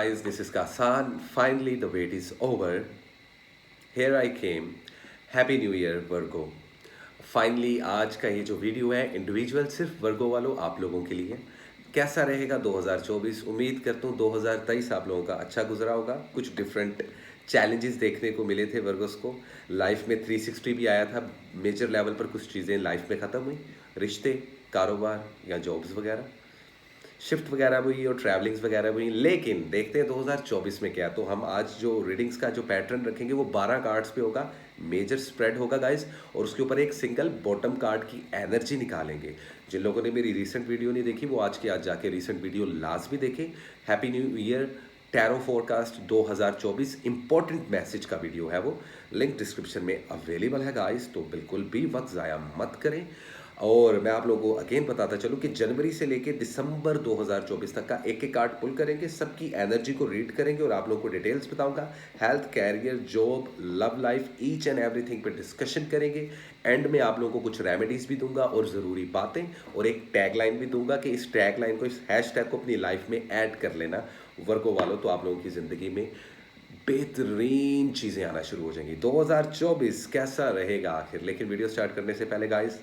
guys, this is Kasan. Finally, the wait is over. Here I came. Happy new year Virgo. Finally आज का ये जो video है individual सिर्फ वर्गो वालों आप लोगों के लिए। कैसा रहेगा 2024? उम्मीद करता हूँ 2023 आप लोगों का अच्छा गुजरा होगा। कुछ डिफरेंट चैलेंजेस देखने को मिले थे वर्गोस को। लाइफ में 360 भी आया था। मेजर लेवल पर कुछ चीज़ें लाइफ में ख़त्म हुई, रिश्ते, कारोबार या जॉब्स वगैरह, शिफ्ट वगैरह भी हुई और ट्रैवलिंग्स वगैरह भी हुई। लेकिन देखते हैं 2024 में क्या। तो हम आज जो रीडिंग्स का जो पैटर्न रखेंगे वो 12 कार्ड्स पे होगा। मेजर स्प्रेड होगा गाइस, और उसके ऊपर एक सिंगल बॉटम कार्ड की एनर्जी निकालेंगे। जिन लोगों ने मेरी रीसेंट वीडियो नहीं देखी वो आज के आज जाके रीसेंट वीडियो लाजमी देखें। Happy new year tarot forecast 2024 important message का वीडियो है वो। लिंक डिस्क्रिप्शन में अवेलेबल है गाइस, तो बिल्कुल भी वक्त ज़ाया मत करें। और मैं आप लोगों को अगेन बताता चलूँ कि जनवरी से लेके दिसंबर 2024 तक का एक एक कार्ड पुल करेंगे, सबकी एनर्जी को रीड करेंगे और आप लोगों को डिटेल्स बताऊंगा। Health, career, job, love life, each and everything पे डिस्कशन करेंगे। एंड में आप लोगों को कुछ रेमेडीज भी दूंगा और ज़रूरी बातें, और एक टैग लाइन भी दूंगा कि इस टैग लाइन को, इस हैश टैग को अपनी लाइफ में ऐड कर लेना वर्गो वालों, तो आप लोगों की ज़िंदगी में बेहतरीन चीज़ें आना शुरू हो जाएंगी। 2024 कैसा रहेगा आखिर। लेकिन वीडियो स्टार्ट करने से पहले गाइस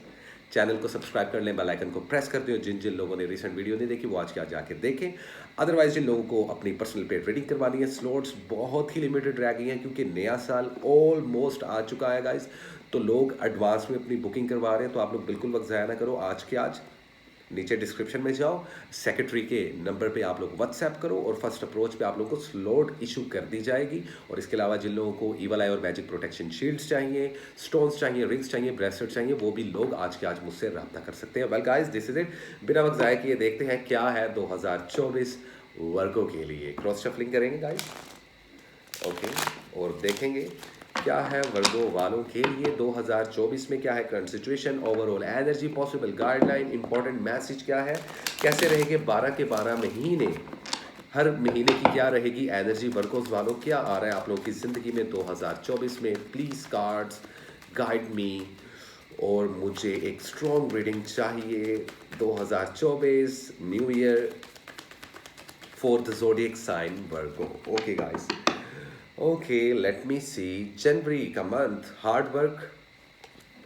चैनल को सब्सक्राइब कर लें, बेल आइकन को प्रेस कर दें। जिन जिन लोगों ने रिसेंट वीडियो नहीं देखी वो आज के आज जाके देखें। अदरवाइज जिन लोगों को अपनी पर्सनल पेड रीडिंग करवानी है, स्लॉट्स बहुत ही लिमिटेड रह गई हैं क्योंकि नया साल ऑलमोस्ट आ चुका है गाइस। तो लोग एडवांस में अपनी बुकिंग करवा रहे हैं, तो आप लोग बिल्कुल वक्त ज़ाया ना करो। आज के आज नीचे डिस्क्रिप्शन में जाओ, सेक्रेटरी के नंबर पे आप लोग व्हाट्सएप करो और फर्स्ट अप्रोच पे आप लोगों को स्लॉट इशू कर दी जाएगी। और इसके अलावा जिन लोगों को ईवल आई और मैजिक प्रोटेक्शन शील्ड्स चाहिए, स्टोन्स चाहिए, रिंग्स चाहिए, ब्रेसलेट चाहिए, वो भी लोग आज के आज मुझसे रब्ता कर सकते हैं। Well guys, this is it. बिना वक्त ज़ाया किए देखते हैं क्या है 2024 वर्गों के लिए। क्रॉस शफलिंग करेंगे गाइस, ओके, और देखेंगे क्या है वर्गो वालों के लिए 2024 में। क्या है current situation, overall energy, possible guideline, important message क्या है, कैसे रहेंगे 12 के 12 महीने, हर महीने की क्या रहेगी एनर्जी वर्गोस वालों, क्या आ रहा है आप लोगों की ज़िंदगी में 2024 में। प्लीज़ कार्ड्स गाइड मी, और मुझे एक स्ट्रॉन्ग रीडिंग चाहिए 2024 new year for the zodiac sign Virgo. Okay guys, okay, let me see. जनवरी का मंथ हार्ड वर्क,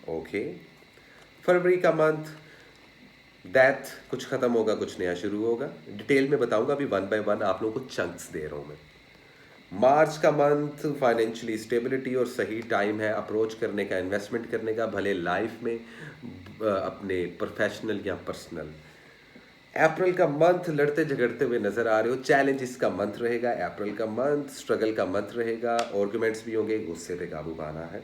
ओके। फरवरी का मंथ डेथ, कुछ खत्म होगा कुछ नया शुरू होगा। डिटेल में बताऊंगा अभी, वन बाय वन आप लोगों को चंक्स दे रहा हूं मैं। मार्च का मंथ फाइनेंशियली स्टेबिलिटी और सही टाइम है अप्रोच करने का, इन्वेस्टमेंट करने का, भले लाइफ में अपने प्रोफेशनल या पर्सनल। अप्रैल का मंथ लड़ते झगड़ते हुए नजर आ रहे हो, चैलेंजेस का मंथ रहेगा। अप्रैल का मंथ स्ट्रगल का मंथ रहेगा, आर्गुमेंट्स भी होंगे, गुस्से पे काबू पाना है।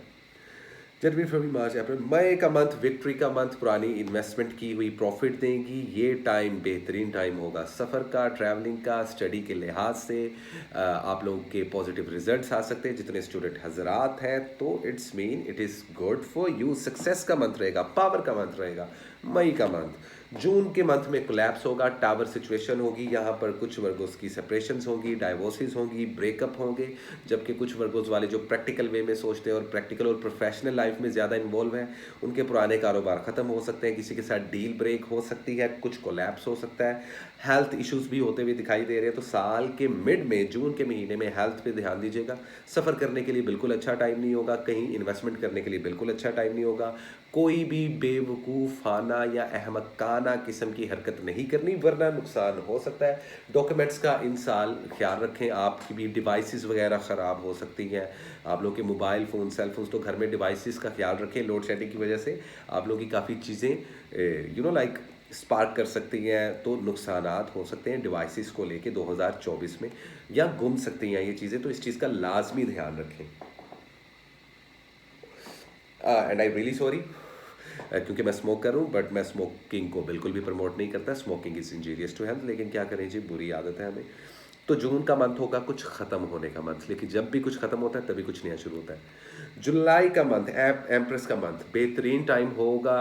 जनवरी, फरवरी, मार्च, अप्रैल, मई का मंथ विक्ट्री का मंथ, पुरानी इन्वेस्टमेंट की हुई प्रॉफिट देगी। ये टाइम बेहतरीन टाइम होगा सफ़र का, ट्रैवलिंग का, स्टडी के लिहाज से आप लोगों के पॉजिटिव रिजल्ट्स आ सकते हैं। जितने स्टूडेंट हजरात हैं तो it's mean it is good for you. Success का मंथ रहेगा, पावर का मंथ रहेगा मई का मंथ। जून के मंथ में कोलैप्स होगा, टावर सिचुएशन होगी, यहाँ पर कुछ वर्गोस की सेपरेशंस होंगी, डाइवोर्सेस होंगी, ब्रेकअप होंगे। जबकि कुछ वर्गोस वाले जो प्रैक्टिकल वे में सोचते हैं और प्रैक्टिकल और प्रोफेशनल लाइफ में ज़्यादा इन्वॉल्व हैं, उनके पुराने कारोबार ख़त्म हो सकते हैं, किसी के साथ डील ब्रेक हो सकती है, कुछ कोलैप्स हो सकता है। हेल्थ इश्यूज भी होते हुए दिखाई दे रहे हैं। तो साल के मिड में, जून के महीने में हेल्थ पे ध्यान दीजिएगा। सफ़र करने के लिए बिल्कुल अच्छा टाइम नहीं होगा, कहीं इन्वेस्टमेंट करने के लिए बिल्कुल अच्छा टाइम नहीं होगा। कोई भी बेवकूफ़ाना या अहमकाना किस्म की हरकत नहीं करनी वरना नुकसान हो सकता है। डॉक्यूमेंट्स का इन साल ख्याल रखें, आपकी भी डिवाइसेस वगैरह ख़राब हो सकती हैं। आप लोग के मोबाइल फ़ोन, सेल फोन्स, तो घर में डिवाइसेस का ख्याल रखें। लोड शेडिंग की वजह से आप लोगों की काफ़ी चीज़ें लाइक स्पार्क कर सकती हैं, तो नुकसानात हो सकते हैं डिवाइसेस को लेके 2024 में, या गुम सकती हैं ये चीज़ें। तो इस चीज़ का लाजमी ध्यान रखें। एंड आई रियली सॉरी क्योंकि मैं स्मोक कर रहा हूँ, बट मैं स्मोकिंग को बिल्कुल भी प्रमोट नहीं करता। Smoking is injurious to health, लेकिन क्या करें जी, बुरी आदत है हमें। तो जून का मंथ होगा कुछ ख़त्म होने का मंथ, लेकिन जब भी कुछ ख़त्म होता है तभी कुछ नया शुरू होता है। जुलाई का मंथ एम्प्रेस का मंथ, बेहतरीन टाइम होगा।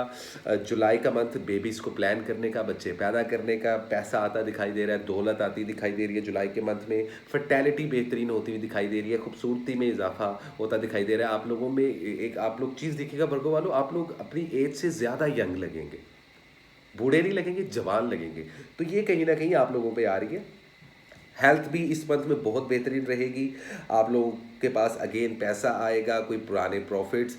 जुलाई का मंथ बेबीज़ को प्लान करने का, बच्चे पैदा करने का, पैसा आता दिखाई दे रहा है, दौलत आती दिखाई दे रही है जुलाई के मंथ में। फर्टेलिटी बेहतरीन होती हुई दिखाई दे रही है, खूबसूरती में इजाफा होता दिखाई दे रहा है। आप लोगों में एक आप लोग चीज़ दिखेगा वर्गो वालों, आप लोग अपनी एज से ज़्यादा यंग लगेंगे, बूढ़े नहीं लगेंगे, जवान लगेंगे। तो ये कहीं ना कहीं आप लोगों पे आ रही है। हेल्थ भी इस मंथ में बहुत बेहतरीन रहेगी। आप लोगों के पास अगेन पैसा आएगा, कोई पुराने प्रॉफिट्स,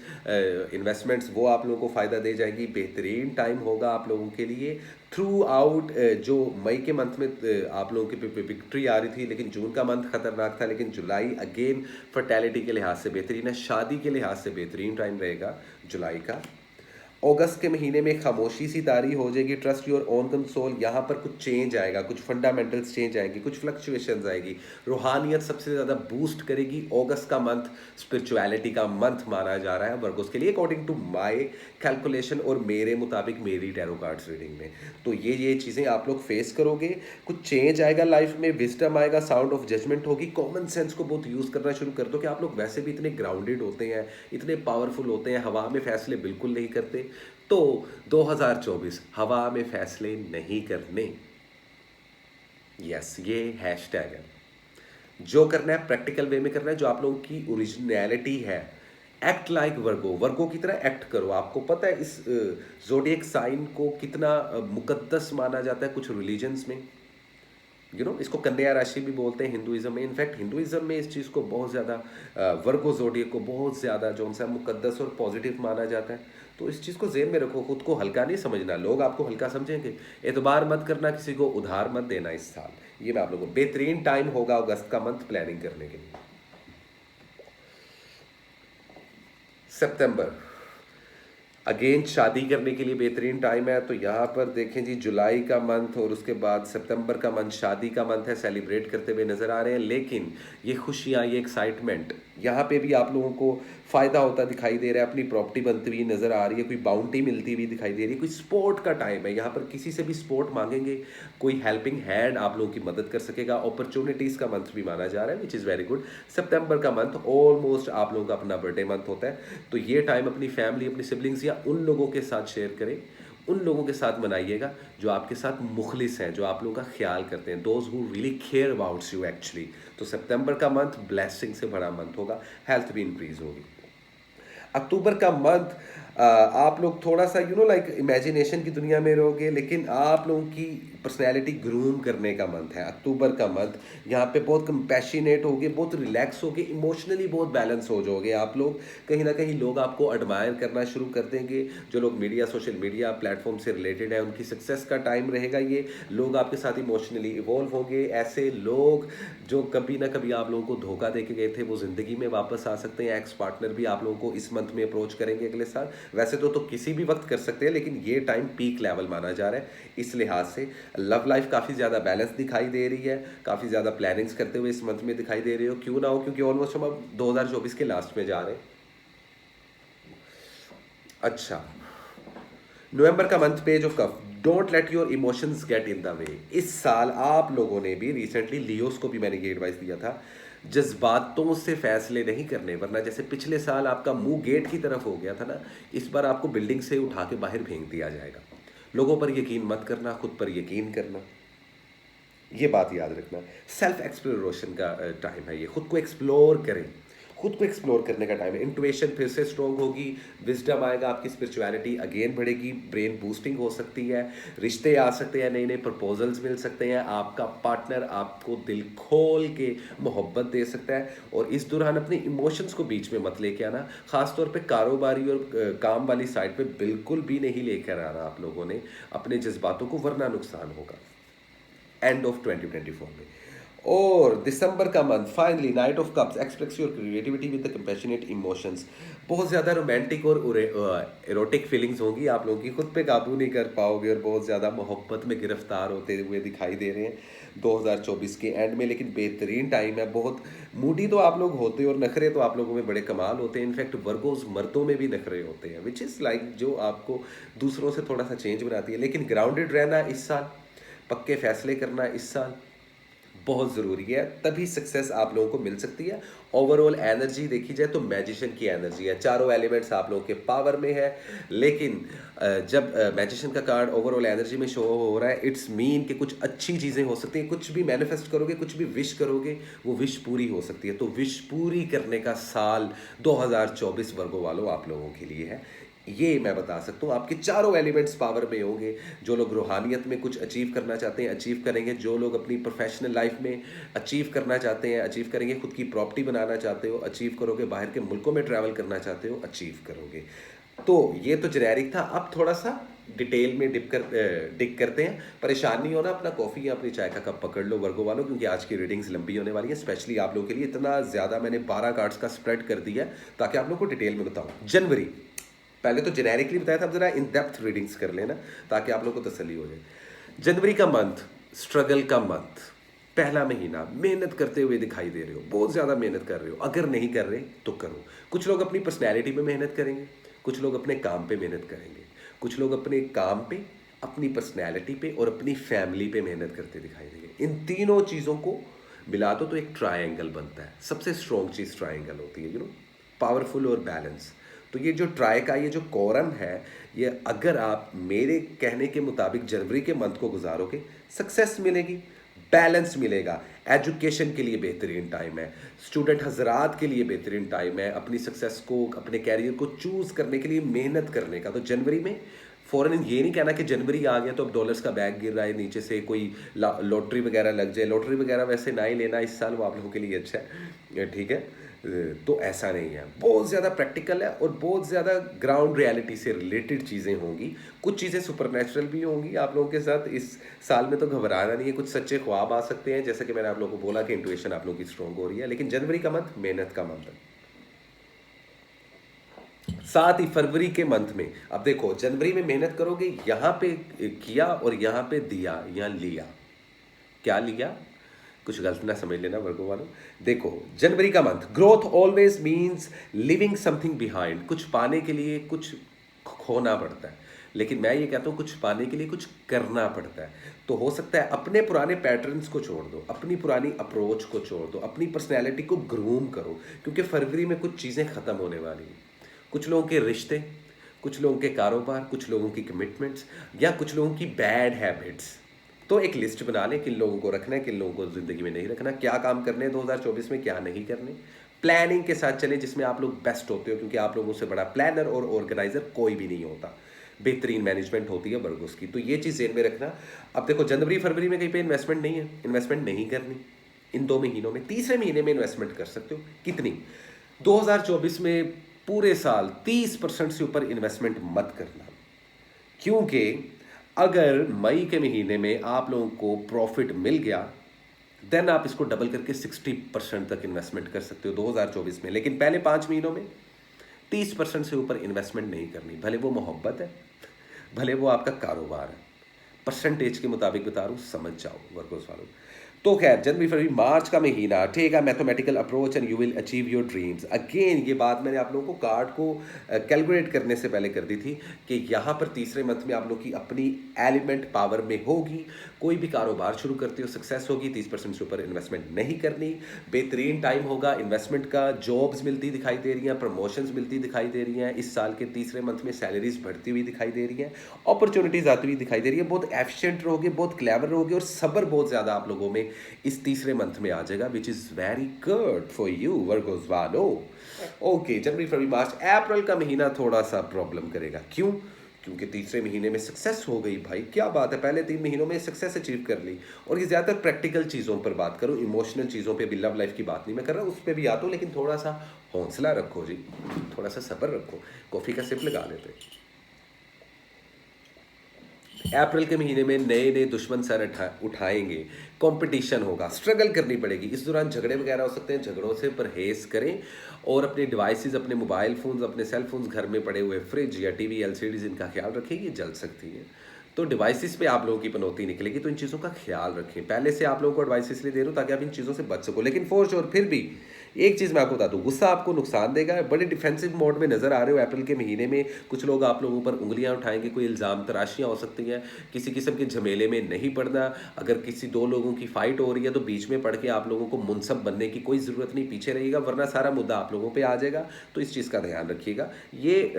इन्वेस्टमेंट्स, वो आप लोगों को फ़ायदा दे जाएगी। बेहतरीन टाइम होगा आप लोगों के लिए थ्रू आउट। जो मई के मंथ में आप लोगों की विक्ट्री आ रही थी, लेकिन जून का मंथ खतरनाक था, लेकिन जुलाई अगेन फर्टेलिटी के लिहाज से बेहतरीन है, शादी के लिहाज से बेहतरीन टाइम रहेगा जुलाई का। अगस्त के महीने में खामोशी सी तारी हो जाएगी, ट्रस्ट योर ओन कंसोल। यहाँ पर कुछ चेंज आएगा, कुछ फंडामेंटल्स चेंज आएंगी, कुछ फ्लक्चुएशंस आएगी, रूहानियत सबसे ज़्यादा बूस्ट करेगी। अगस्त का मंथ स्पिरिचुअलिटी का मंथ माना जा रहा है वर्गोस के लिए, अकॉर्डिंग टू माय कैलकुलेशन और मेरे मुताबिक मेरी टैरो कार्ड्स रीडिंग में। तो ये चीज़ें आप लोग फेस करोगे, कुछ चेंज आएगा लाइफ में, विजडम आएगा, साउंड ऑफ जजमेंट होगी, कॉमन सेंस को बहुत यूज़ करना शुरू कर दो कि आप लोग वैसे भी इतने ग्राउंडेड होते हैं, इतने पावरफुल होते हैं, हवा में फैसले बिल्कुल नहीं करते। तो 2024 हवा में फैसले नहीं करने, यस ये हैशटैग है। जो करना है प्रैक्टिकल वे में करना है, जो आप लोगों की ओरिजिनलिटी है। एक्ट लाइक वर्गो, वर्गो की तरह एक्ट करो। आपको पता है इस जोडिएक साइन को कितना मुकद्दस माना जाता है कुछ रिलीजन्स में, इसको कन्या राशि भी बोलते हैं हिंदुइज्म में। इनफैक्ट हिंदुइज्म में इस चीज़ को बहुत ज़्यादा वर्गो जोडिएक को बहुत ज़्यादा जो उनसे मुकद्दस और पॉजिटिव माना जाता है। तो इस चीज़ को ज़हन में रखो, खुद को हल्का नहीं समझना, लोग आपको हल्का समझेंगे। एतबार मत करना, किसी को उधार मत देना इस साल। ये मैं आप लोगों को, बेहतरीन टाइम होगा अगस्त का मंथ प्लानिंग करने के लिए। सितंबर अगेन शादी करने के लिए बेहतरीन टाइम है। तो यहाँ पर देखें जी, जुलाई का मंथ और उसके बाद सितंबर का मंथ शादी का मंथ है, सेलिब्रेट करते हुए नज़र आ रहे हैं। लेकिन ये खुशियाँ, ये एक्साइटमेंट, यहाँ पे भी आप लोगों को फ़ायदा होता दिखाई दे रहा है, अपनी प्रॉपर्टी बनती हुई नज़र आ रही है, कोई बाउंटी मिलती हुई दिखाई दे रही है, कोई स्पोर्ट का टाइम है। यहाँ पर किसी से भी सपोर्ट मांगेंगे, कोई हेल्पिंग हैंड आप लोगों की मदद कर सकेगा। अपॉर्चुनिटीज़ का मंथ भी माना जा रहा है, विच इज़ वेरी गुड। सितंबर का मंथ ऑलमोस्ट आप लोगों का अपना बर्थडे मंथ होता है, तो ये टाइम अपनी फैमिली, अपनी सिबलिंग्स या उन लोगों के साथ शेयर करें, उन लोगों के साथ मनाइएगा जो आपके साथ मुखलिस हैं, जो आप लोगों का ख्याल करते हैं, those who really care abouts you actually. तो सितंबर का मंथ ब्लेसिंग से भरा मंथ होगा, हेल्थ भी इंक्रीज होगी। अक्टूबर का मंथ आप लोग थोड़ा सा लाइक इमेजिनेशन की दुनिया में रहोगे, लेकिन आप लोगों की पर्सनैलिटी ग्रूम करने का मंथ है अक्टूबर का मंथ। यहाँ पे बहुत कंपैशनेट होगे, बहुत रिलैक्स होगे, इमोशनली बहुत बैलेंस हो जाओगे आप लोग। कहीं ना कहीं लोग आपको एडमायर करना शुरू कर देंगे, जो लोग मीडिया, सोशल मीडिया प्लेटफॉर्म से रिलेटेड है, उनकी सक्सेस का टाइम रहेगा ये। लोग आपके साथ इमोशनली इवॉल्व होंगे। ऐसे लोग जो कभी ना कभी आप लोगों को धोखा दे के गए थे, वो ज़िंदगी में वापस आ सकते हैं। एक्स पार्टनर भी आप लोगों को इस मंथ में अप्रोच करेंगे अगले साल। वैसे तो किसी भी वक्त कर सकते हैं, लेकिन ये टाइम पीक लेवल माना जा रहा है इस लिहाज से। लव लाइफ काफ़ी ज़्यादा बैलेंस दिखाई दे रही है, काफ़ी ज़्यादा प्लानिंग्स करते हुए इस मंथ में दिखाई दे रही हो। क्यों ना हो, क्योंकि ऑलमोस्ट हम अब 2024 के लास्ट में जा रहे हैं। अच्छा, नवंबर का month, page of cup, don't let your emotions get in the way. इस साल आप लोगों ने भी रिसेंटली लियोस को भी मैंने ये एडवाइस दिया था, जज्बातों से फैसले नहीं करने, वरना जैसे पिछले साल आपका मुंह गेट की तरफ हो गया था ना, इस बार आपको बिल्डिंग से उठा के बाहर फेंक दिया जाएगा। लोगों पर यकीन मत करना, खुद पर यकीन करना, ये बात याद रखना। सेल्फ एक्सप्लोरेशन का टाइम है ये, खुद को एक्सप्लोर करें, खुद को एक्सप्लोर करने का टाइम है। इंट्यूशन फिर से स्ट्रॉन्ग होगी, विजडम आएगा, आपकी स्पिरिचुअलिटी अगेन बढ़ेगी, ब्रेन बूस्टिंग हो सकती है, रिश्ते आ सकते हैं, नए नए प्रपोजल्स मिल सकते हैं, आपका पार्टनर आपको दिल खोल के मोहब्बत दे सकता है। और इस दौरान अपने इमोशंस को बीच में मत लेके आना, खासतौर पे कारोबारी और काम वाली साइड पे बिल्कुल भी नहीं लेकर आना आप लोगों ने अपने जज्बातों को, वरना नुकसान होगा एंड ऑफ 2024 में। और दिसंबर का month, finally night of cups, express your creativity with the compassionate emotions. बहुत ज़्यादा रोमांटिक और एरोटिक फीलिंग्स होंगी आप लोगों की, खुद पे काबू नहीं कर पाओगे और बहुत ज़्यादा मोहब्बत में गिरफ्तार होते हुए दिखाई दे रहे हैं 2024 के एंड में। लेकिन बेहतरीन टाइम है, बहुत मूडी तो आप लोग होते हो और नखरे तो आप लोगों में बड़े कमाल होते हैं। इनफैक्ट वर्गोज मर्दों में भी नखरे होते हैं, विच इज़ लाइक जो आपको दूसरों से थोड़ा सा चेंज बनाती है। लेकिन ग्राउंडेड रहना इस साल, पक्के फैसले करना इस साल बहुत ज़रूरी है, तभी सक्सेस आप लोगों को मिल सकती है। ओवरऑल एनर्जी देखी जाए तो मैजिशियन की एनर्जी है, चारों एलिमेंट्स आप लोगों के पावर में है। लेकिन जब मैजिशियन का कार्ड ओवरऑल एनर्जी में शो हो रहा है, इट्स मीन कि कुछ अच्छी चीज़ें हो सकती हैं। कुछ भी मैनिफेस्ट करोगे, कुछ भी विश करोगे, वो विश पूरी हो सकती है। तो विश पूरी करने का साल 2024 वर्गों वालों आप लोगों के लिए है। ये मैं बता सकता हूँ, आपके चारों एलिमेंट्स पावर में होंगे। जो लोग रूहानियत में कुछ अचीव करना चाहते हैं, अचीव करेंगे। जो लोग अपनी प्रोफेशनल लाइफ में अचीव करना चाहते हैं, अचीव करेंगे। खुद की प्रॉपर्टी बनाना चाहते हो, अचीव करोगे। बाहर के मुल्कों में ट्रैवल करना चाहते हो, अचीव करोगे। तो ये तो जेनेरिक था। अब थोड़ा सा डिटेल में डिग करते हैं। परेशान नहीं होना, अपना कॉफ़ी या अपनी चाय का कप पकड़ लो वर्गो वालों, क्योंकि आज की रीडिंग्स लंबी होने वाली है। स्पेशली आप लोगों के लिए इतना ज़्यादा मैंने 12 कार्ड्स का स्प्रेड कर दिया है ताकि आप लोगों को डिटेल में बताऊँ। जनवरी, पहले तो जेनेरिकली बताया था, अब जरा इन डेप्थ रीडिंग्स कर लेना ताकि आप लोगों को तसल्ली हो जाए। जनवरी का मंथ स्ट्रगल का मंथ, पहला महीना। मेहनत करते हुए दिखाई दे रहे हो, बहुत ज़्यादा मेहनत कर रहे हो। अगर नहीं कर रहे तो करो। कुछ लोग अपनी पर्सनैलिटी पे मेहनत करेंगे, कुछ लोग अपने काम पे मेहनत करेंगे, कुछ लोग अपने काम पे, अपनी पर्सनैलिटी पे और अपनी फैमिली पे मेहनत करते दिखाई देंगे। इन तीनों चीज़ों को मिला दो तो एक ट्रायंगल बनता है। सबसे स्ट्रॉन्ग चीज़ ट्रायंगल होती है, पावरफुल और बैलेंस। तो ये जो ट्राई का ये जो कोरम है, ये अगर आप मेरे कहने के मुताबिक जनवरी के मंथ को गुजारोगे, सक्सेस मिलेगी, बैलेंस मिलेगा। एजुकेशन के लिए बेहतरीन टाइम है, स्टूडेंट हजरात के लिए बेहतरीन टाइम है, अपनी सक्सेस को, अपने कैरियर को चूज करने के लिए मेहनत करने का। तो जनवरी में फ़ौरन ये नहीं कहना कि जनवरी आ गया तो अब डॉलर्स का बैग गिर रहा है नीचे से, कोई लॉटरी वगैरह लग जाए। लॉटरी वगैरह वैसे ना ही लेना इस साल, वो आप लोगों के लिए अच्छा है, ठीक है। तो ऐसा नहीं है, बहुत ज़्यादा प्रैक्टिकल है और बहुत ज़्यादा ग्राउंड रियलिटी से रिलेटेड चीज़ें होंगी। कुछ चीज़ें सुपरनेचुरल भी होंगी आप लोगों के साथ इस साल में, तो घबराना नहीं है। कुछ सच्चे ख्वाब आ सकते हैं, जैसे कि मैंने आप लोगों को बोला कि इंट्यूशन आप लोगों की स्ट्रॉन्ग हो रही है। लेकिन जनवरी का मंथ मेहनत का मंथ है। साथ ही फरवरी के मंथ में, अब देखो जनवरी में मेहनत करोगे, यहां पे किया और यहां पे दिया, यहां लिया। क्या लिया, कुछ गलत ना समझ लेना वर्गो वालों। देखो जनवरी का month, growth always means living something behind. कुछ पाने के लिए कुछ खोना पड़ता है, लेकिन मैं ये कहता हूँ कुछ पाने के लिए कुछ करना पड़ता है। तो हो सकता है अपने पुराने पैटर्न्स को छोड़ दो, अपनी पुरानी अप्रोच को छोड़ दो, अपनी पर्सनैलिटी को ग्रूम करो, क्योंकि फरवरी में कुछ चीज़ें ख़त्म होने वाली हैं। कुछ लोगों के रिश्ते, कुछ लोगों के कारोबार, कुछ लोगों की कमिटमेंट्स, या कुछ लोगों की बैड हैबिट्स। तो एक लिस्ट बना लें किन लोगों को रखना है, किन लोगों को ज़िंदगी में नहीं रखना, क्या काम करने हैं 2024 में, क्या नहीं करने। प्लानिंग के साथ चलें जिसमें आप लोग बेस्ट होते हो, क्योंकि आप लोगों से बड़ा प्लानर और ऑर्गेनाइजर कोई भी नहीं होता। बेहतरीन मैनेजमेंट होती है वर्गोस की, तो ये चीज़ जेन में रखना। अब देखो जनवरी फरवरी में कहीं पे इन्वेस्टमेंट नहीं है, इन्वेस्टमेंट नहीं करनी इन 2 महीनों में। तीसरे महीने में इन्वेस्टमेंट कर सकते हो, कितनी, 2024 में पूरे साल 30% से ऊपर इन्वेस्टमेंट मत करना, क्योंकि अगर मई के महीने में आप लोगों को प्रॉफिट मिल गया, देन आप इसको डबल करके 60% तक इन्वेस्टमेंट कर सकते हो 2024 में। लेकिन पहले 5 महीनों में 30% से ऊपर इन्वेस्टमेंट नहीं करनी, भले वो मोहब्बत है, भले वो आपका कारोबार है। परसेंटेज के मुताबिक बता रहा हूँ, समझ जाओ वर्कोस वालों। तो खैर जनवरी फरवरी मार्च का महीना, ठीक है, mathematical approach and you will achieve your dreams. Again ये बात मैंने आप लोगों को कार्ड को कैलकुलेट करने से पहले कर दी थी कि यहाँ पर तीसरे मंथ में आप लोग की अपनी एलिमेंट पावर में होगी। कोई भी कारोबार शुरू करते हो सक्सेस होगी, 30% से ऊपर इन्वेस्टमेंट नहीं करनी। बेहतरीन टाइम होगा इन्वेस्टमेंट का, जॉब्स मिलती दिखाई दे रही हैं, प्रमोशंस मिलती दिखाई दे रही हैं। इस साल के तीसरे मंथ में सैलरीज बढ़ती हुई दिखाई दे रही हैं, अपॉर्चुनिटीज आती हुई दिखाई दे रही है। बहुत एफिशिएंट रहोगे, बहुत क्लेवर रहोगे, और सब्र बहुत ज़्यादा आप लोगों में इस तीसरे मंथ में आ जाएगा, which is very good for you Virgo's वालो। ओके, जनवरी फरवरी मार्च, अप्रैल का महीना थोड़ा सा प्रॉब्लम करेगा। क्यों? क्योंकि तीसरे महीने में सक्सेस हो गई भाई, क्या बात है, पहले 3 महीनों में सक्सेस अचीव कर ली। और ये ज़्यादातर प्रैक्टिकल चीज़ों पर बात करूँ, इमोशनल चीज़ों पे भी, लव लाइफ की बात नहीं मैं कर रहा, उस पर भी आता हूँ, लेकिन थोड़ा सा हौसला रखो जी, थोड़ा सा सब्र रखो। कॉफ़ी का सिप लगा लेते। अप्रैल के महीने में नए नए दुश्मन सर उठाएंगे, कंपटीशन होगा, स्ट्रगल करनी पड़ेगी। इस दौरान झगड़े वगैरह हो सकते हैं, झगड़ों से परहेज करें। और अपने डिवाइसेस, अपने मोबाइल फ़ोन्स, अपने सेल फोन्स, घर में पड़े हुए फ्रिज या टीवी एलसीडीज, इनका ख्याल रखें, ये जल सकती है। तो डिवाइसेस पे आप लोगों की पनौती निकलेगी, तो इन चीज़ों का ख्याल रखें। पहले से आप लोगों को एडवाइस इसलिए दे रहा हूँ ताकि आप इन चीज़ों से बच सको। लेकिन फॉर श्योर फिर भी एक चीज़ मैं आपको बता दूँ, गुस्सा आपको नुकसान देगा। बड़े डिफेंसिव मोड में नजर आ रहे हो अप्रैल के महीने में। कुछ लोग आप लोगों पर उंगलियां उठाएंगे, कोई इल्ज़ाम तराशियां हो सकती हैं। किसी किस्म के झमेले में नहीं पड़ना। अगर किसी 2 लोगों की फाइट हो रही है तो बीच में पड़ के आप लोगों को मुनसब बनने की कोई ज़रूरत नहीं, पीछे रहिएगा, वरना सारा मुद्दा आप लोगों पर आ जाएगा। तो इस चीज़ का ध्यान रखिएगा। ये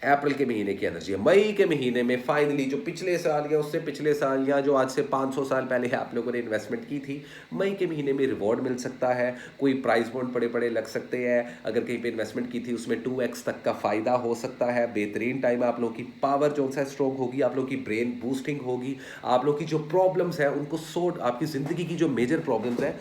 अप्रैल के महीने की एनर्जी है। मई के महीने में फाइनली जो पिछले साल या उससे पिछले साल या जो आज से 500 साल पहले आप लोगों ने इन्वेस्टमेंट की थी, मई के महीने में रिवॉर्ड मिल सकता है। कोई प्राइस बॉन्ड पड़े पड़े लग सकते हैं, अगर कहीं पे इन्वेस्टमेंट की थी उसमें 2x तक का फायदा हो सकता है। बेहतरीन टाइम है, आप लोगों की पावर जो सा स्ट्रोंग होगी, आप लोगों की ब्रेन बूस्टिंग होगी, आप लोगों की जो प्रॉब्लम्स है उनको सोर्ट, आपकी ज़िंदगी की जो मेजर प्रॉब्लम्स है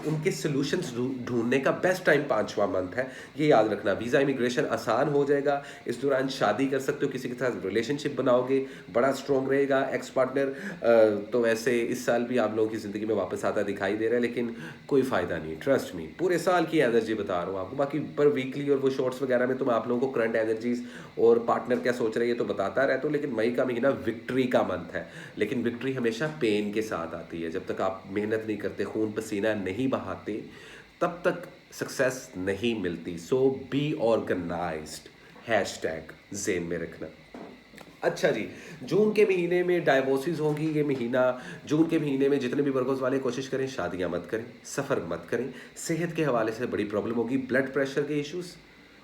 उनके सोल्यूशंस ढूंढने का बेस्ट टाइम 5वां मंथ है, ये याद रखना। वीज़ा इमिग्रेशन आसान हो जाएगा, इस दौरान शादी कर सकते हो, किसी के साथ रिलेशनशिप बनाओगे, बड़ा स्ट्रॉन्ग रहेगा। एक्स पार्टनर तो वैसे इस साल भी आप लोगों की ज़िंदगी में वापस आता दिखाई दे रहा है, लेकिन कोई फ़ायदा नहीं, ट्रस्ट मी। पूरे साल की एनर्जी बता रहा हूँ आपको, बाकी पर वीकली और वो शॉर्ट्स वगैरह में तो मैं आप लोगों को करंट एनर्जीज और पार्टनर क्या सोच रही है तो बताता रहता हूँ। लेकिन मई का महीना विक्ट्री का मंथ है, लेकिन विक्ट्री हमेशा पेन के साथ आती है। जब तक आप मेहनत नहीं करते, खून पसीना नहीं बहाते, तब तक सक्सेस नहीं मिलती। सो बी ऑर्गेनाइज्ड, हैशटैग ज़ेन में रखना। अच्छा जी, जून के महीने में डाइवोर्सेस होंगी। ये महीना, जून के महीने में जितने भी वर्गों वाले कोशिश करें शादियां मत करें, सफ़र मत करें। सेहत के हवाले से बड़ी प्रॉब्लम होगी, ब्लड प्रेशर के इश्यूज़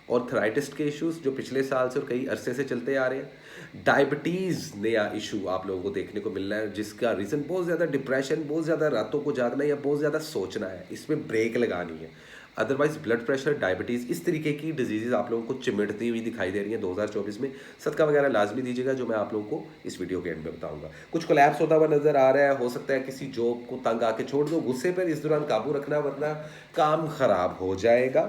और थायराइटिस के इश्यूज़ जो पिछले साल से और कई अरसे से चलते आ रहे हैं। डायबिटीज़ नया इशू आप लोगों को देखने को मिल रहा है, जिसका रीज़न बहुत ज़्यादा डिप्रेशन, बहुत ज़्यादा रातों को जागना या बहुत ज़्यादा सोचना है, इसमें ब्रेक लगानी है। अदरवाइज ब्लड प्रेशर, डायबिटीज़, इस तरीके की डिजीज़ आप लोगों को चिमटती हुई दिखाई दे रही हैं 2024 में। सदका वगैरह लाजमी दीजिएगा, जो मैं आप लोगों को इस वीडियो के एंड में बताऊंगा। कुछ कोलैप्स होता हुआ नजर आ रहा है, हो सकता है किसी जॉब को तंग आके छोड़ दो। गुस्से पर इस दौरान काबू रखना, वरना काम खराब हो जाएगा।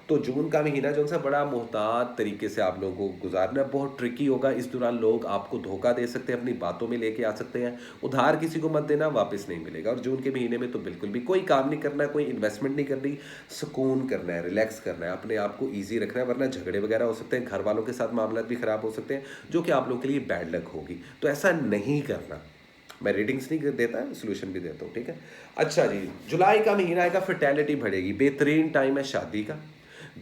तो जून का महीना जो सा बड़ा मोहतात तरीके से आप लोगों को गुजारना, बहुत ट्रिकी होगा। इस दौरान लोग आपको धोखा दे सकते हैं, अपनी बातों में लेके आ सकते हैं। उधार किसी को मत देना, वापस नहीं मिलेगा। और जून के महीने में तो बिल्कुल भी कोई काम नहीं करना, कोई इन्वेस्टमेंट नहीं करनी, सुकून करना है, रिलैक्स करना है, अपने आप को ईजी रखना है, वरना झगड़े वगैरह हो सकते हैं, घर वालों के साथ मामला भी खराब हो सकते हैं, जो कि आप लोगों के लिए बैड लक होगी। तो ऐसा नहीं करना। मैं रीडिंग्स नहीं देता, सोल्यूशन भी देता हूँ, ठीक है। अच्छा जी, जुलाई का महीना आएगा, फर्टेलिटी बढ़ेगी, बेहतरीन टाइम है शादी का,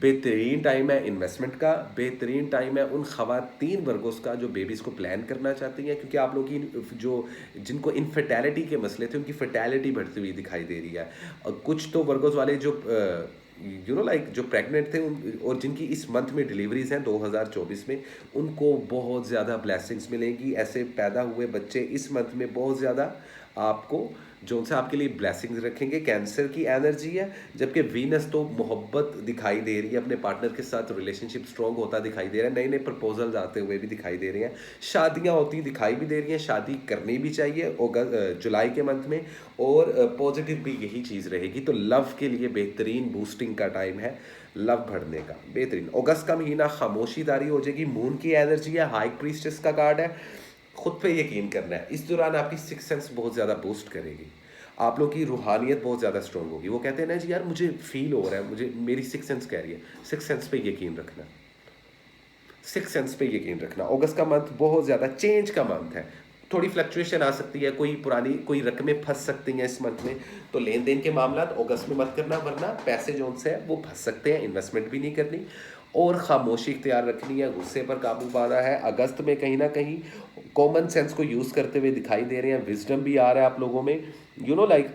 बेहतरीन टाइम है इन्वेस्टमेंट का, बेहतरीन टाइम है उन खवातीन वर्गों का जो बेबीज़ को प्लान करना चाहती हैं, क्योंकि आप लोग की जो जिनको इनफर्टेलिटी के मसले थे उनकी फर्टेलिटी बढ़ती हुई दिखाई दे रही है। और कुछ तो वर्गों वाले जो लाइक जो प्रेग्नेंट थे और जिनकी इस मंथ में डिलीवरीज हैं 2024 में, उनको बहुत ज़्यादा ब्लेसिंग्स मिलेंगी। ऐसे पैदा हुए बच्चे इस मंथ में बहुत ज़्यादा आपको जो उनसे आपके लिए ब्लेसिंग्स रखेंगे। कैंसर की एनर्जी है, जबकि वीनस तो मोहब्बत दिखाई दे रही है, अपने पार्टनर के साथ रिलेशनशिप स्ट्रॉन्ग होता दिखाई दे रहा है, नए नए प्रपोजल्स आते हुए भी दिखाई दे रहे हैं, शादियां होती दिखाई भी दे रही हैं। शादी करनी भी चाहिए जुलाई के मंथ में, और पॉजिटिव भी यही चीज़ रहेगी। तो लव के लिए बेहतरीन बूस्टिंग का टाइम है, लव बढ़ने का बेहतरीन। अगस्त का महीना खामोशी दारी हो जाएगी, मून की एनर्जी है, हाई प्रीस्टेस का कार्ड है, खुद पे यकीन करना है। इस दौरान आपकी सिक्स सेंस बहुत ज़्यादा बूस्ट करेगी, आप लोग की रूहानियत बहुत ज़्यादा स्ट्रॉन्ग होगी। वो कहते हैं ना जी यार मुझे फील हो रहा है, मुझे मेरी सिक्स सेंस कह रही है, सिक्स सेंस पे यकीन रखना, सिक्स सेंस पे यकीन रखना। अगस्त का मंथ बहुत ज़्यादा चेंज का मंथ है, थोड़ी फ्लक्चुएशन आ सकती है, कोई पुरानी कोई रकमें फंस सकती हैं इस मंथ में, तो लेन देन के मामला अगस्त में मत करना, वरना पैसे जो उनसे है वो फंस सकते हैं। इन्वेस्टमेंट भी नहीं करनी और खामोशी इख्तियार रखनी है, गुस्से पर काबू पाना है। अगस्त में कहीं ना कहीं कॉमन सेंस को यूज़ करते हुए दिखाई दे रहे हैं, विजडम भी आ रहा है आप लोगों में, लाइक,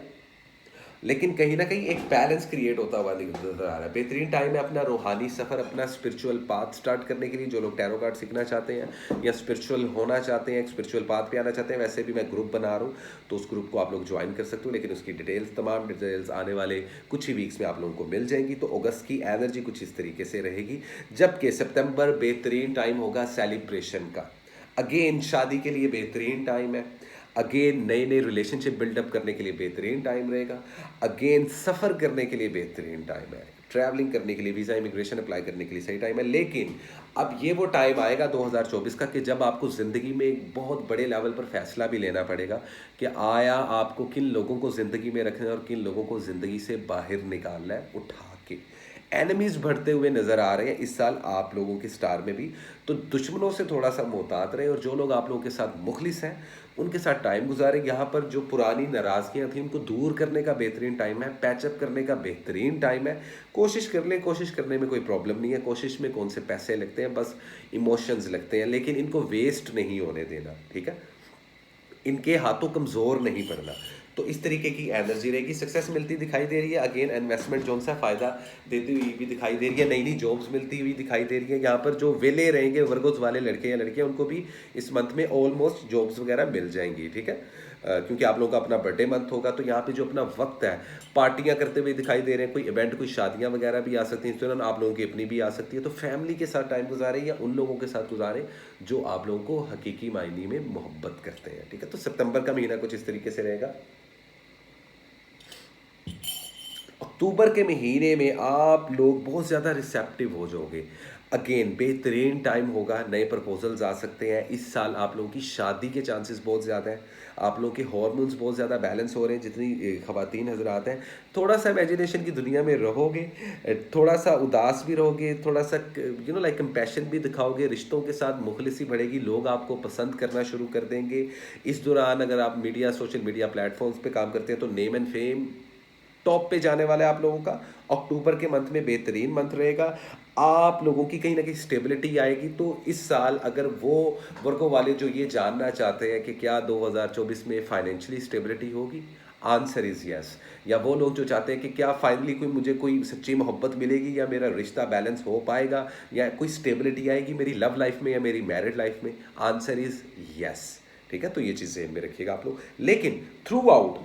लेकिन कहीं ना कहीं एक बैलेंस क्रिएट होता हुआ नजर आ रहा है। बेहतरीन टाइम है अपना रूहानी सफ़र, अपना स्पिरिचुअल पाथ स्टार्ट करने के लिए। जो लोग टैरो कार्ड सीखना चाहते हैं या स्पिरिचुअल होना चाहते हैं, एक स्पिरिचुअल पाथ पे आना चाहते हैं, वैसे भी मैं ग्रुप बना रहा हूँ, तो उस ग्रुप को आप लोग ज्वाइन कर सकते हो। लेकिन उसकी डिटेल्स, तमाम डिटेल्स आने वाले कुछ ही वीक्स में आप लोगों को मिल जाएंगी। तो अगस्त की एनर्जी कुछ इस तरीके से रहेगी, जबकि सितंबर बेहतरीन टाइम होगा सेलिब्रेशन का। अगेन शादी के लिए बेहतरीन टाइम है, अगेन नए नए रिलेशनशिप बिल्डअप करने के लिए बेहतरीन टाइम रहेगा, अगेन सफ़र करने के लिए बेहतरीन टाइम है, ट्रैवलिंग करने के लिए, वीज़ा इमिग्रेशन अप्लाई करने के लिए सही टाइम है। लेकिन अब ये वो टाइम आएगा 2024 का कि जब आपको ज़िंदगी में एक बहुत बड़े लेवल पर फैसला भी लेना पड़ेगा कि आया आपको किन लोगों को ज़िंदगी में रखना है और किन लोगों को ज़िंदगी से बाहर निकालना है उठा के। एनिमीज़ बढ़ते हुए नज़र आ रहे हैं इस साल आप लोगों के स्टार में भी, तो दुश्मनों से थोड़ा सा मोहतात रहे, और जो लोग आप लोगों के साथ मुखलिस हैं उनके साथ टाइम गुजारें। यहाँ पर जो पुरानी नाराज़गियाँ थी उनको दूर करने का बेहतरीन टाइम है, पैचअप करने का बेहतरीन टाइम है। कोशिश कर लें, कोशिश करने में कोई प्रॉब्लम नहीं है, कोशिश में कौन से पैसे लगते हैं, बस इमोशंस लगते हैं, लेकिन इनको वेस्ट नहीं होने देना, ठीक है। इनके हाथों कमज़ोर नहीं पड़ना, तो इस तरीके की एनर्जी रहेगी, सक्सेस मिलती दिखाई दे रही है। अगेन इन्वेस्टमेंट जो सा फ़ायदा देती हुई भी दिखाई दे रही है, नई नई जॉब्स मिलती हुई दिखाई दे रही है। यहाँ पर जो वेले रहेंगे वर्गोस वाले लड़के या लड़कियाँ, उनको भी इस मंथ में ऑलमोस्ट जॉब्स वगैरह मिल जाएंगी, ठीक है। क्योंकि आप लोगों का अपना बर्थडे मंथ होगा, तो यहाँ पे जो अपना वक्त है पार्टियां करते हुए दिखाई दे रहे हैं, कोई इवेंट, कोई शादियां वगैरह भी आ सकती हैं इस दौरान, आप लोगों की अपनी भी आ सकती है। तो फैमिली के साथ टाइम गुजारें या उन लोगों के साथ गुजारें जो आप लोगों को हकीकी मायने में मोहब्बत करते हैं, ठीक है। तो सितंबर का महीना कुछ इस तरीके से रहेगा। अक्टूबर के महीने में आप लोग बहुत ज़्यादा रिसेप्टिव हो जाओगे। अगेन बेहतरीन टाइम होगा, नए प्रपोजल्स आ सकते हैं इस साल। आप लोगों की शादी के चांसेस बहुत ज़्यादा हैं। आप लोगों के हार्मोन्स बहुत ज़्यादा बैलेंस हो रहे हैं, जितनी ख़वातीन हजरात हैं। थोड़ा सा इमेजिनेशन की दुनिया में रहोगे, थोड़ा सा उदास भी रहोगे, थोड़ा सा लाइक कंपैशन भी दिखाओगे, रिश्तों के साथ मुखलिसी बढ़ेगी, लोग आपको पसंद करना शुरू कर देंगे। इस दौरान अगर आप मीडिया, सोशल मीडिया प्लेटफॉर्म्स पे काम करते हैं तो नेम एंड फेम टॉप पे जाने वाला है आप लोगों का। अक्टूबर के मंथ में बेहतरीन मंथ रहेगा। आप लोगों की कहीं ना कहीं स्टेबिलिटी आएगी। तो इस साल अगर वो वर्गों वाले जो ये जानना चाहते हैं कि क्या 2024 में फाइनेंशियली स्टेबिलिटी होगी, आंसर इज यस। या वो लोग जो चाहते हैं कि क्या फाइनली मुझे कोई सच्ची मोहब्बत मिलेगी, या मेरा रिश्ता बैलेंस हो पाएगा, या कोई स्टेबिलिटी आएगी मेरी लव लाइफ में या मेरी मैरिड लाइफ में, आंसर इज यस, ठीक है। तो ये चीज़ ज़हन में रखिएगा आप लोग। लेकिन थ्रू आउट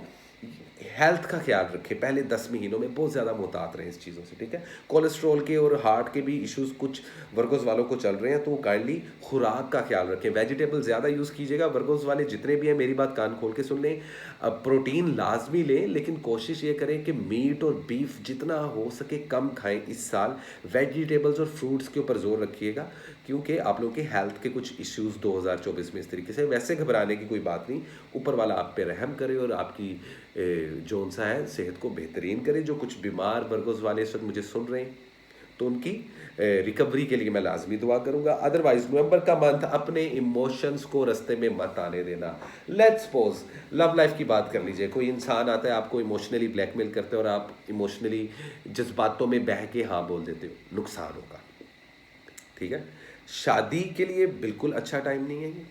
हेल्थ का ख्याल रखें, पहले 10 महीनों में बहुत ज़्यादा मुहतात रहें इस चीज़ों से, ठीक है। कोलेस्ट्रॉल के और हार्ट के भी इश्यूज कुछ वर्गोस वालों को चल रहे हैं, तो काइंडली खुराक का ख्याल रखें। वेजिटेबल ज़्यादा यूज़ कीजिएगा। वर्गोस वाले जितने भी हैं मेरी बात कान खोल के सुन लें। प्रोटीन लाजमी लें, लेकिन कोशिश ये करें कि मीट और बीफ जितना हो सके कम खाएं इस साल। वेजिटेबल्स और फ्रूट्स के ऊपर जोर रखिएगा, क्योंकि आप लोगों के हेल्थ के कुछ इश्यूज 2024 में इस तरीके से। वैसे घबराने की कोई बात नहीं, ऊपर वाला आप पे रहम करे और आपकी जो सा है सेहत को बेहतरीन करे। जो कुछ बीमार वर्गोस वाले इस वक्त मुझे सुन रहे हैं, तो उनकी रिकवरी के लिए मैं लाजमी दुआ करूंगा। अदरवाइज नवंबर का मंथ अपने इमोशंस को रास्ते में मत आने देना। लेट्स सपोज लव लाइफ की बात कर लीजिए। कोई इंसान आता है, आपको इमोशनली ब्लैकमेल करते हैं और आप इमोशनली जज्बातों में बह के हाँ बोल देते हो, नुकसान होगा, ठीक है। शादी के लिए बिल्कुल अच्छा टाइम नहीं है ये।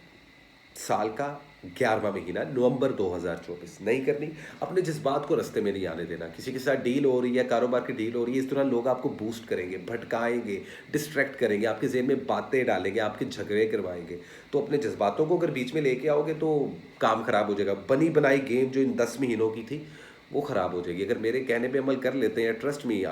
साल का 11वां महीना, नवंबर 2024, नहीं करनी। अपने जज्बात को रास्ते में नहीं आने देना। किसी के साथ डील हो रही है, कारोबार की डील हो रही है, इस दौरान लोग आपको बूस्ट करेंगे, भटकाएंगे, डिस्ट्रैक्ट करेंगे, आपके जेहन में बातें डालेंगे, आपके झगड़े करवाएंगे। तो अपने जज्बातों को अगर बीच में लेके आओगे तो काम खराब हो जाएगा। बनी बनाई गेम जो इन 10 महीनों की थी वो ख़राब हो जाएगी। अगर मेरे कहने पे अमल कर लेते हैं, trust me,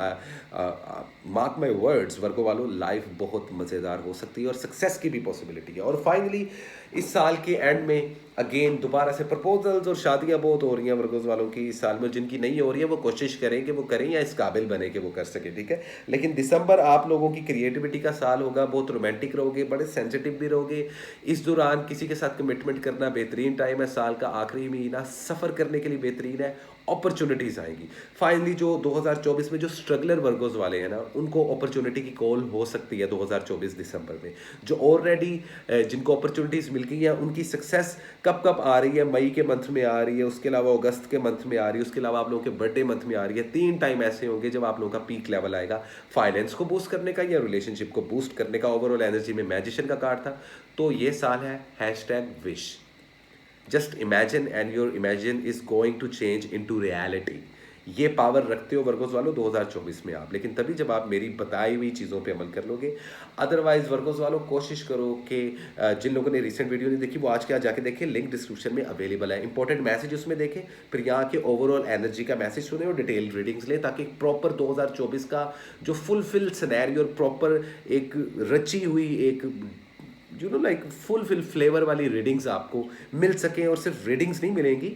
mark my words वर्गों वालों, लाइफ बहुत मज़ेदार हो सकती है और सक्सेस की भी पॉसिबिलिटी है। और फाइनली इस साल के एंड में अगेन दोबारा से प्रपोजल्स और शादियां बहुत हो रही हैं वर्गोस वालों की इस साल में। जिनकी नहीं हो रही है वो कोशिश करें कि वो करें या इस काबिल बने कि वो कर सके, ठीक है। लेकिन दिसंबर आप लोगों की क्रिएटिविटी का साल होगा। बहुत रोमांटिक रहोगे, बड़े सेंसिटिव भी रहोगे। इस दौरान किसी के साथ कमिटमेंट करना बेहतरीन टाइम है। साल का आखिरी महीना सफ़र करने के लिए बेहतरीन है, अपॉर्चुनिटीज़ आएंगी। फाइनली जो 2024 में जो स्ट्रगलर वर्गोस वाले हैं ना, उनको अपॉर्चुनिटी की कॉल हो सकती है 2024 दिसंबर में। जो ऑलरेडी जिनको अपॉर्चुनिटीज़ मिल गई हैं, उनकी सक्सेस कब कब आ रही है, मई के मंथ में आ रही है, उसके अलावा अगस्त के मंथ में आ रही है, उसके अलावा आप लोगों के बर्थडे मंथ में आ रही है। 3 टाइम ऐसे होंगे जब आप लोगों का पीक लेवल आएगा, फाइनेंस को बूस्ट करने का या रिलेशनशिप को बूस्ट करने का। ओवरऑल एनर्जी में मैजिशियन का कार्ड था। तो ये साल है #wish। Just imagine and your imagine is going to change into reality. ये पावर रखते हो वर्गोस वालों 2024 में आप, लेकिन तभी जब आप मेरी बताई हुई चीज़ों पे अमल कर लोगे। अदरवाइज वर्गोस वालों कोशिश करो कि जिन लोगों ने रिसेंट वीडियो नहीं देखी वो आज के आज जाके देखें, लिंक डिस्क्रिप्शन में अवेलेबल है। इंपॉर्टेंट मैसेज उसमें देखें, फिर यहाँ के ओवरऑल एनर्जी का मैसेज सुने और डिटेल रीडिंग्स लें, ताकि प्रॉपर 2024 का जो फुलफिल सिनेरियो और प्रॉपर एक रची हुई एक लाइक फुलफिल फ्लेवर वाली रीडिंग्स आपको मिल सकें। और सिर्फ रीडिंग्स नहीं मिलेंगी,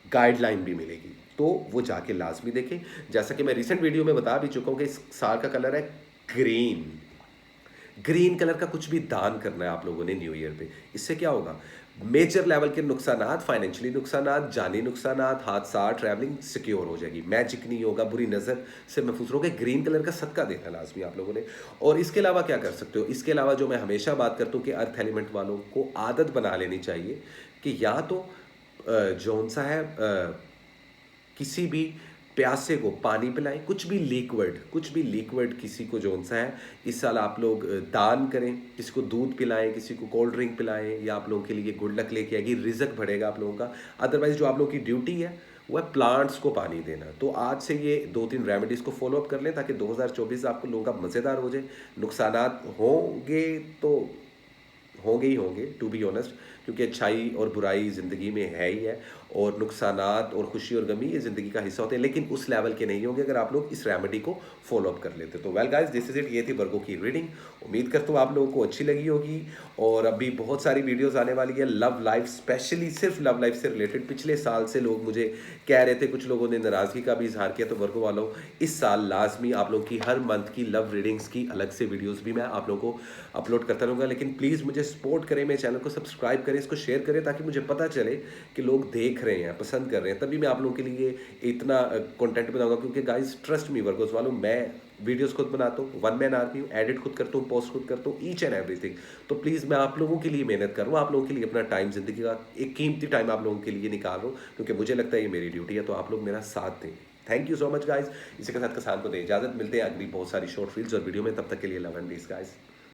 गाइडलाइन भी मिलेगी, तो वो जाके लाजमी देखें। जैसा कि मैं रिसेंट वीडियो में बता भी चुका हूँ कि इस साल का कलर है ग्रीन। ग्रीन कलर का कुछ भी दान करना है आप लोगों ने न्यू ईयर पे। इससे क्या होगा, मेजर लेवल के नुकसानात, फाइनेंशियली नुकसानात, जानी नुकसानात, हादसा, ट्रैवलिंग सिक्योर हो जाएगी। मैजिक नहीं होगा, बुरी नज़र से महफूज रहोगे। ग्रीन कलर का सदका देना लाजमी आप लोगों ने। और इसके अलावा क्या कर सकते हो, इसके अलावा जो मैं हमेशा बात करता हूँ कि अर्थ एलिमेंट वालों को आदत बना लेनी चाहिए कि या तो जौन सा है किसी भी प्यासे को पानी पिलाएं, कुछ भी लिक्विड किसी को जौन सा है इस साल आप लोग दान करें। किसी को दूध पिलाएं, किसी को कोल्ड ड्रिंक पिलाएं, या आप लोगों के लिए गुड लक लेके आएगी, रिजक बढ़ेगा आप लोगों का। अदरवाइज जो आप लोगों की ड्यूटी है वो है प्लांट्स को पानी देना। तो आज से ये 2-3 रेमेडीज़ को फ़ॉलो अप कर लें ताकि 2024 आपको लोगों का मज़ेदार हो जाए। नुकसानात होंगे तो होंगे ही होंगे, टू बी ऑनेस्ट, क्योंकि अच्छाई और बुराई ज़िंदगी में है ही है, और नुकसानात और खुशी और गमी ये ज़िंदगी का हिस्सा होते हैं, लेकिन उस लेवल के नहीं होंगे अगर आप लोग इस रेमेडी को फॉलो अप कर लेते। तो well guys, this is it. ये थी वर्गो की रीडिंग। उम्मीद करता हूँ आप लोगों को अच्छी लगी होगी, और अभी बहुत सारी वीडियोस आने वाली है लव लाइफ, स्पेशली सिर्फ लव लाइफ से रिलेटेड। पिछले साल से लोग मुझे कह रहे थे, कुछ लोगों ने नाराज़गी का भी इजहार किया। तो वर्गो वालों, इस साल लाजमी आप लोगों की हर मंथ की लव रीडिंग्स की अलग से वीडियोस भी मैं आप लोगों को अपलोड करता रहूँगा। लेकिन प्लीज़ मुझे सपोर्ट करें, मेरे चैनल को सब्सक्राइब करें, इसको शेयर करें, ताकि मुझे पता चले कि लोग देख रहे हैं, पसंद कर रहे हैं। तभी मैं आप लोगों के लिए इतना कंटेंट बनाऊंगा, क्योंकि गाइस ट्रस्ट मी वर्गोस वालों, मैं वीडियोस खुद बनाता हूँ, वन मैन आर्मी हूँ, एडिट खुद करता हूँ, पोस्ट खुद करता हूँ, ईच एंड एवरीथिंग। तो प्लीज़ मैं आप लोगों के लिए मेहनत कर रहा हूँ, आप लोगों के लिए अपना टाइम, ज़िंदगी का एक कीमती टाइम आप लोगों के लिए निकाल रहा हूँ, क्योंकि मुझे लगता है ये मेरी ड्यूटी है। तो आप लोग मेरा साथ दें। Thank you so much guys. इसी के साथ किसान को दें इजाज़त। मिलते हैं अगली बहुत सारी शॉर्ट रील्स और वीडियो में। तब तक के लिए लव एंड पीस गाइस।